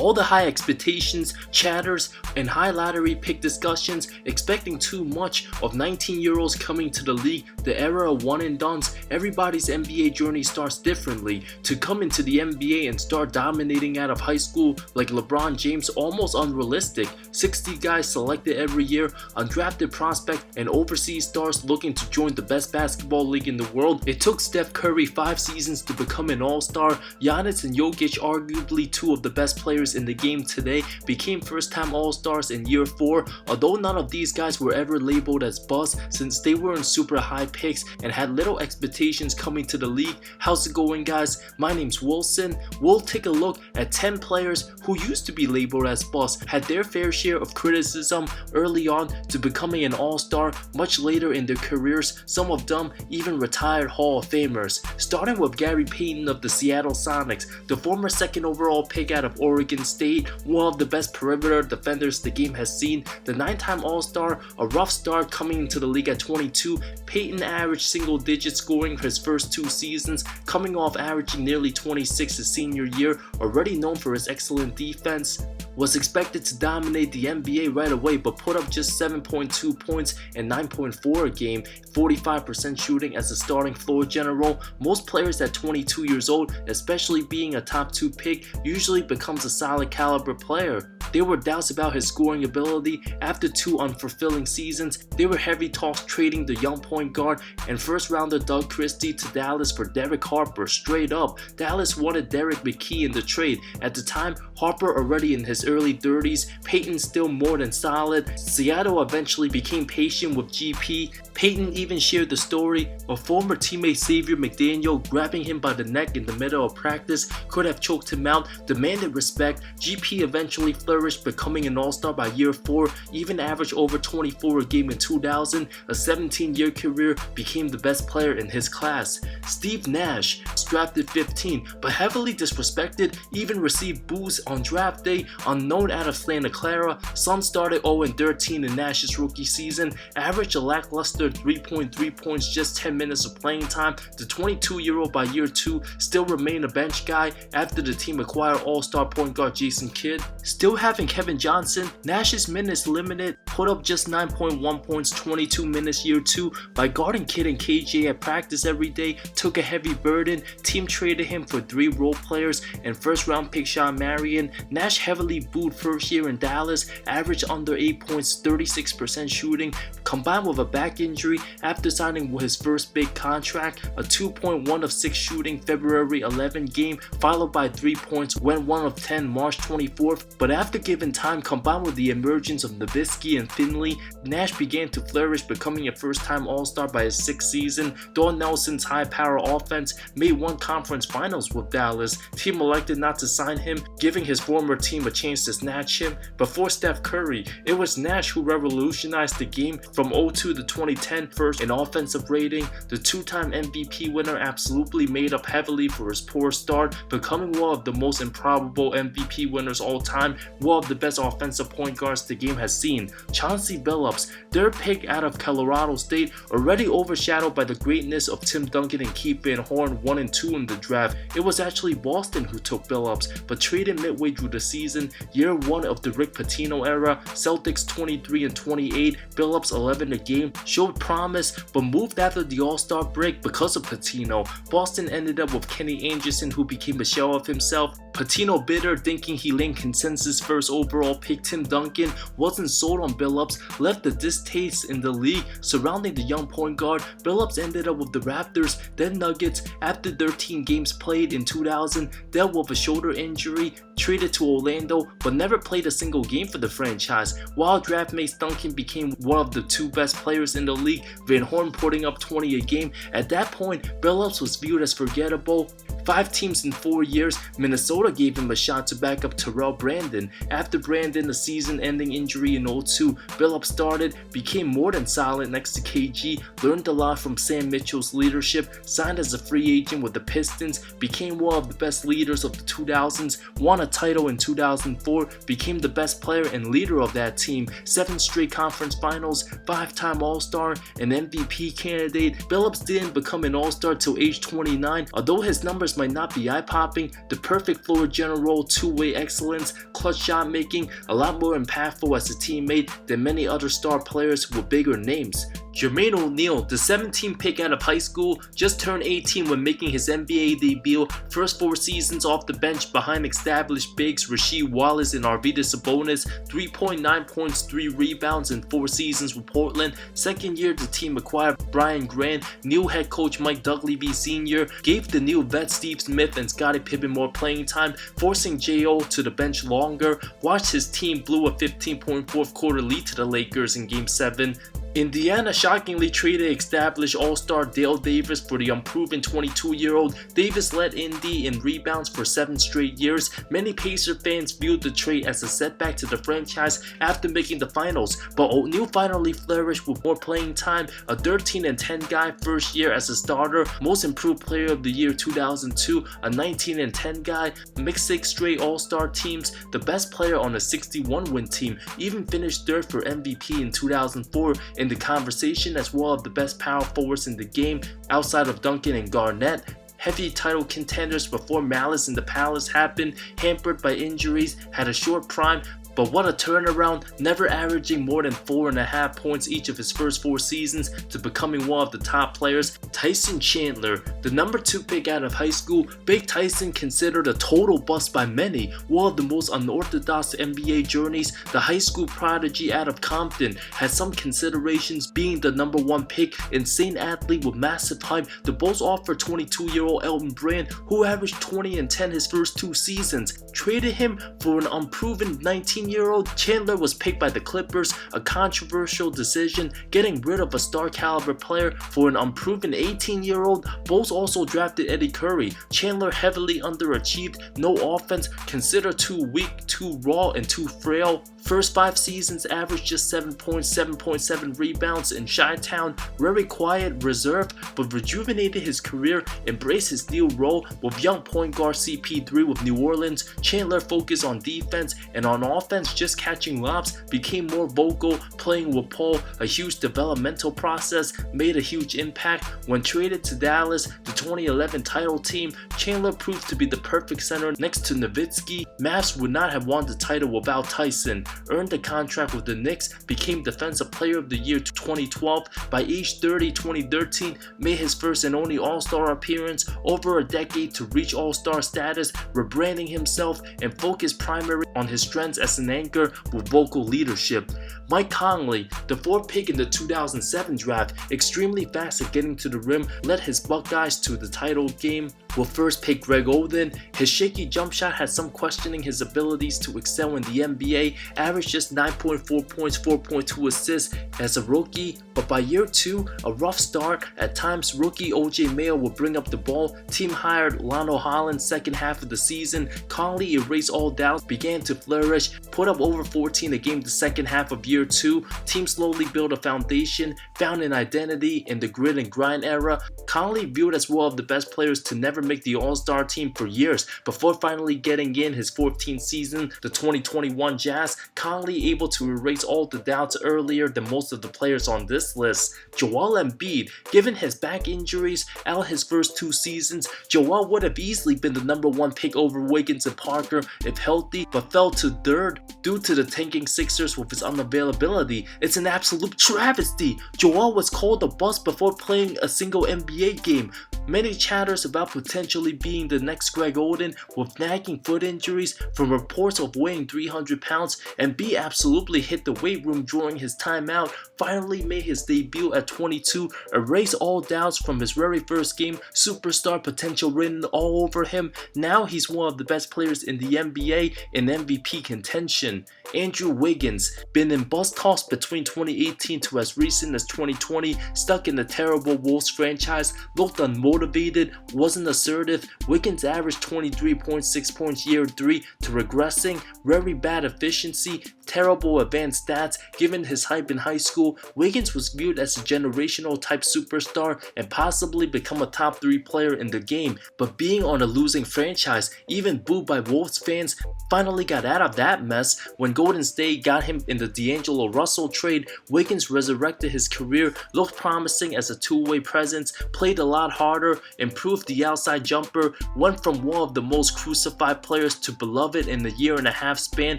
All the high expectations, chatters, and high lottery pick discussions, expecting too much of 19-year-olds coming to the league, the era of one and dones. Everybody's NBA journey starts differently. To come into the NBA and start dominating out of high school like LeBron James, almost unrealistic. 60 guys selected every year, undrafted prospect, and overseas stars looking to join the best basketball league in the world. It took Steph Curry 5 seasons to become an all-star. Giannis and Jokic, arguably two of the best players in the game today, became first-time all-stars in year 4, although none of these guys were ever labeled as busts since they weren't super high picks and had little expectations coming to the league. How's it going, guys? My name's Wilson. We'll take a look at 10 players who used to be labeled as busts, had their fair share of criticism early on to becoming an all-star much later in their careers, some of them even retired Hall of Famers. Starting with Gary Payton of the Seattle Sonics, the former 2nd overall pick out of Oregon State, one of the best perimeter defenders the game has seen, the 9-time All-Star, a rough start coming into the league at 22. Payton averaged single-digit scoring his first 2 seasons, coming off averaging nearly 26 his senior year. Already known for his excellent defense, was expected to dominate the NBA right away, but put up just 7.2 points and 9.4 a game, 45% shooting as a starting floor general. Most players at 22 years old, especially being a top 2 pick, usually becomes a solid caliber player. There were doubts about his scoring ability after 2 unfulfilling seasons. There were heavy talks trading the young point guard and first rounder Doug Christie to Dallas for Derek Harper. Straight up, Dallas wanted Derek McKee in the trade. At the time, Harper already in his early 30s, Payton still more than solid. Seattle eventually became patient with GP. Payton even shared the story of former teammate Xavier McDaniel grabbing him by the neck in the middle of practice, could have choked him out, demanded respect. GP eventually flourished, becoming an all-star by year 4, even averaged over 24 a game in 2000. A 17-year career, became the best player in his class. Steve Nash, drafted 15, but heavily disrespected, even received boos on draft day. Unknown out of Santa Clara, Suns started 0-13 in Nash's rookie season, averaged a lackluster 3.3 points, just 10 minutes of playing time. The 22-year-old by year 2 still remained a bench guy after the team acquired all-star point guard Jason Kidd. Still having Kevin Johnson, Nash's minutes limited, put up just 9.1 points, 22 minutes year 2 by guarding Kidd and KJ at practice every day, took a heavy burden. Team traded him for 3 role players and first-round pick Sean Marion. Nash heavily booed first year in Dallas, averaged under 8 points, 36% shooting, combined with a back injury after signing his first big contract, a 2.1 of 6 shooting February 11 game, followed by 3 points, went 1 of 10 March 24th. But after given time, combined with the emergence of Nowitzki and Finley, Nash began to flourish, becoming a first-time All-Star by his 6th season. Don Nelson's high-power offense made 1 conference finals with Dallas. Team elected not to sign him, giving his former team a chance to snatch him. Before Steph Curry, it was Nash who revolutionized the game from 02 to 2010, first in offensive rating. The 2-time MVP winner absolutely made up heavily for his poor start, becoming one of the most improbable MVP winners all time, one of the best offensive point guards the game has seen. Chauncey Billups, their pick out of Colorado State, already overshadowed by the greatness of Tim Duncan and Keith Van Horn 1 and 2 in the draft. It was actually Boston who took Billups, but traded midway through the season, year 1 of the Rick Pitino era. Celtics 23 and 28, Billups 11 a game, showed promise, but moved after the All-Star break because of Pitino. Boston ended up with Kenny Anderson, who became a shell of himself. Pitino, bitter, thinking he laid consensus first overall pick Tim Duncan, wasn't sold on Billups, left a distaste in the league surrounding the young point guard. Billups ended up with the Raptors, then Nuggets. After 13 games played in 2000, dealt with a shoulder injury, traded to Orlando, but never played a single game for the franchise. While draft mates Duncan became one of the 2 best players in the league, Van Horn putting up 20 a game. At that point, Billups was viewed as forgettable. 5 teams in 4 years, Minnesota gave him a shot to back up Terrell Brandon. After Brandon, a season-ending injury in 02, Billups started, became more than solid next to KG, learned a lot from Sam Mitchell's leadership, signed as a free agent with the Pistons, became one of the best leaders of the 2000s, won a title in 2004, became the best player and leader of that team, 7 straight conference finals, 5-time All-Star, an MVP candidate. Billups didn't become an All-Star till age 29. Although his numbers might not be eye-popping, the perfect floor general, two-way excellence, clutch shot making, a lot more impactful as a teammate than many other star players with bigger names. Jermaine O'Neal, the 17th pick out of high school, just turned 18 when making his NBA debut. First 4 seasons off the bench behind established bigs Rasheed Wallace and Arvydas Sabonis, 3.9 points, 3 rebounds in 4 seasons with Portland. Second year, the team acquired Brian Grant. New head coach Mike Dunleavy Sr. gave the new vet Steve Smith and Scottie Pippen more playing time, forcing J.O. to the bench longer. Watched his team blew a 15-point fourth quarter lead to the Lakers in Game 7. Indiana shockingly traded established All-Star Dale Davis for the unproven 22-year-old. Davis led Indy in rebounds for 7 straight years. Many Pacer fans viewed the trade as a setback to the franchise after making the finals, but O'Neal finally flourished with more playing time. A 13-10 guy first year as a starter, most improved player of the year 2002, a 19-10 guy, mixed 6 straight All-Star teams, the best player on a 61-win team, even finished third for MVP in 2004. In the conversation as well of the best power forwards in the game outside of Duncan and Garnett. Heavy title contenders before Malice in the Palace happened, hampered by injuries, had a short prime, but what a turnaround, never averaging more than 4.5 points each of his first 4 seasons to becoming one of the top players. Tyson Chandler, the number 2 pick out of high school, Big Tyson considered a total bust by many, one of the most unorthodox NBA journeys. The high school prodigy out of Compton had some considerations being the number 1 pick, insane athlete with massive hype. The Bulls offered 22-year-old Elton Brand, who averaged 20 and 10 his first 2 seasons, traded him for an unproven 19-year-old. Chandler was picked by the Clippers, a controversial decision, getting rid of a star caliber player for an unproven 18-year-old. Bulls also drafted Eddie Curry. Chandler heavily underachieved, no offense, considered too weak, too raw, and too frail. First 5 seasons averaged just 7 points, 7.7 rebounds in Chi-Town. Very quiet, reserved, but rejuvenated his career, embraced his new role with young point guard CP3 with New Orleans. Chandler focused on defense, and on offense just catching lobs, became more vocal, playing with Paul, a huge developmental process, made a huge impact. When traded to Dallas, the 2011 title team, Chandler proved to be the perfect center next to Nowitzki. Mavs would not have won the title without Tyson. Earned a contract with the Knicks, became Defensive Player of the Year 2012. By age 30, 2013, made his first and only All-Star appearance, over a decade to reach All-Star status, rebranding himself and focused primarily on his strengths as an anchor with vocal leadership. Mike Conley, the 4th pick in the 2007 draft, extremely fast at getting to the rim, led his Buckeyes to the title game. With first pick Greg Oden, his shaky jump shot had some questioning his abilities to excel in the NBA, averaged just 9.4 points, 4.2 assists as a rookie, but by year 2, a rough start. At times, rookie OJ Mayo would bring up the ball. Team hired Lionel Hollins second half of the season. Conley erased all doubts, began to flourish, put up over 14 a game the second half of year 2. Team slowly built a foundation, found an identity in the grit and grind era. Conley viewed as one of the best players to never make the All-Star team for years, before finally getting in his 14th season, the 2021 Jazz. Conley able to erase all the doubts earlier than most of the players on this list. Joel Embiid, given his back injuries out his first 2 seasons, Joel would have easily been the number 1 pick over Wiggins and Parker if healthy, but fell to 3rd due to the tanking Sixers with his unavailability. It's an absolute travesty. Joel was called a bust before playing a single NBA game. Many chatters about potentially being the next Greg Oden with nagging foot injuries from reports of weighing 300 pounds, and B absolutely hit the weight room during his timeout, finally made his debut at 22, erased all doubts from his very first game, superstar potential written all over him. Now he's one of the best players in the NBA in MVP contention. position. Andrew Wiggins, been in bust toss between 2018 to as recent as 2020, stuck in the terrible Wolves franchise, looked unmotivated, wasn't assertive. Wiggins averaged 23.6 points year 3 to regressing, very bad efficiency, terrible advanced stats. Given his hype in high school, Wiggins was viewed as a generational type superstar and possibly become a top 3 player in the game, but being on a losing franchise, even booed by Wolves fans, finally got out of that mess when Golden State got him in the D'Angelo Russell trade. Wiggins resurrected his career, looked promising as a two-way presence, played a lot harder, improved the outside jumper, went from one of the most crucified players to beloved in a year and a half span,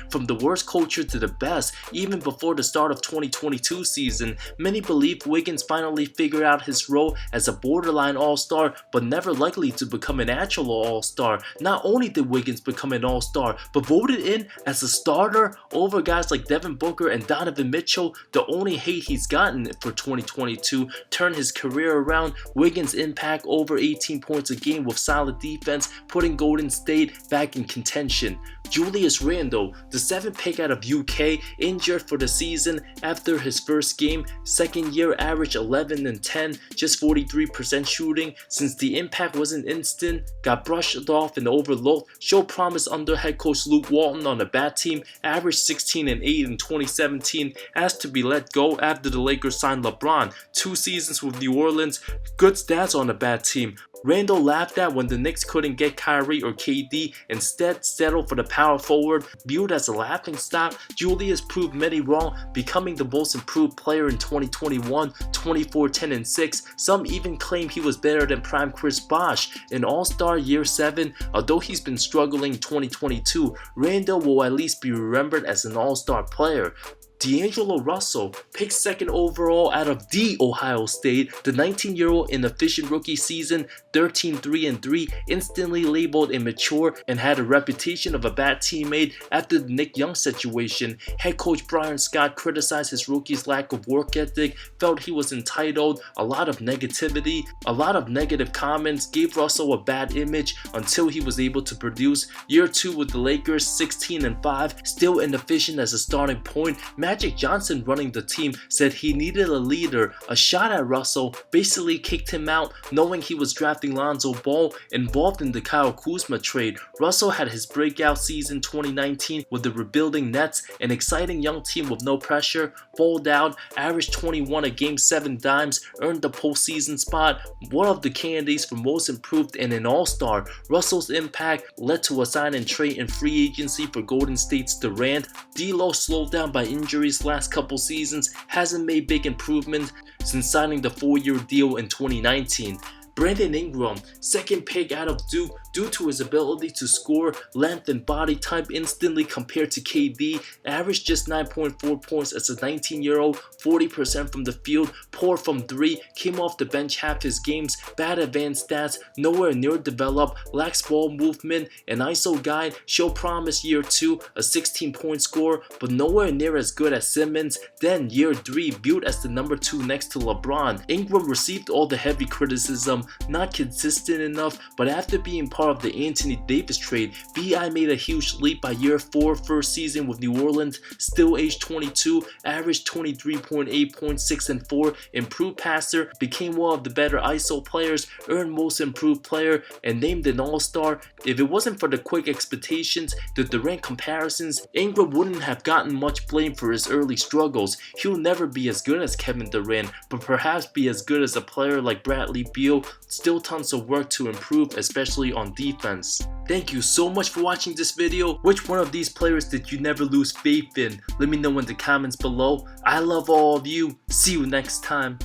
from the worst culture to the best. Even before the start of 2022 season, many believe Wiggins finally figured out his role as a borderline all-star, but never likely to become an actual all-star. Not only did Wiggins become an all-star, but voted in as a starter over guys like Devin Booker and Donovan Mitchell. The only hate he's gotten for 2022 turned his career around. Wiggins' impact over 18 points a game with solid defense, putting Golden State back in contention. Julius Randle, the 7th pick out of UK, injured for the season after his first game. Second year average 11 and 10, just 43% shooting. Since the impact wasn't instant, got brushed off and overlooked, showed promise under head coach Luke Walton on a bad team, averaged 16 and 8 in 2017, asked to be let go after the Lakers signed LeBron. 2 seasons with New Orleans, good stats on a bad team. Randle laughed at when the Knicks couldn't get Kyrie or KD, instead settled for the power forward. Viewed as a laughingstock, Julius proved many wrong, becoming the most improved player in 2021, 24, 10 and 6. Some even claim he was better than prime Chris Bosh in All-Star Year 7. Although he's been struggling in 2022, Randle will at least be remembered as an All-Star player. D'Angelo Russell, picked 2nd overall out of the Ohio State, the 19-year-old inefficient rookie season, 13-3-3, instantly labeled immature and had a reputation of a bad teammate after the Nick Young situation. Head coach Brian Scott criticized his rookie's lack of work ethic, felt he was entitled, a lot of negativity, a lot of negative comments, gave Russell a bad image until he was able to produce. Year 2 with the Lakers, 16 and 5, still inefficient as a starting point. Magic Johnson, running the team, said he needed a leader. A shot at Russell, basically kicked him out, knowing he was drafting Lonzo Ball, involved in the Kyle Kuzma trade. Russell had his breakout season 2019 with the rebuilding Nets, an exciting young team with no pressure. Balled out, averaged 21 a game, 7 dimes, earned the postseason spot, one of the candidates for most improved and an all-star. Russell's impact led to a sign and trade in free agency for Golden State's Durant. D'Lo slowed down by injury last couple seasons, hasn't made big improvements since signing the 4-year deal in 2019. Brandon Ingram, 2nd pick out of Duke, due to his ability to score, length and body type instantly compared to KD, averaged just 9.4 points as a 19-year-old, 40% from the field, poor from 3, came off the bench half his games, bad advanced stats, nowhere near developed, lacks ball movement, an ISO guy, showed promise year 2, a 16-point score, but nowhere near as good as Simmons. Then year 3, viewed as the number 2 next to LeBron. Ingram received all the heavy criticism, not consistent enough, but after being part of the Anthony Davis trade, BI made a huge leap by year 4, first season with New Orleans, still aged 22, averaged 23.8 points, 6 and 4, improved passer, became one of the better ISO players, earned most improved player, and named an all-star. If it wasn't for the quick expectations, the Durant comparisons, Ingram wouldn't have gotten much blame for his early struggles. He'll never be as good as Kevin Durant, but perhaps be as good as a player like Bradley Beal. Still tons of work to improve, especially on defense. Thank you so much for watching this video. Which one of these players did you never lose faith in? Let me know in the comments below. I love all of you. See you next time.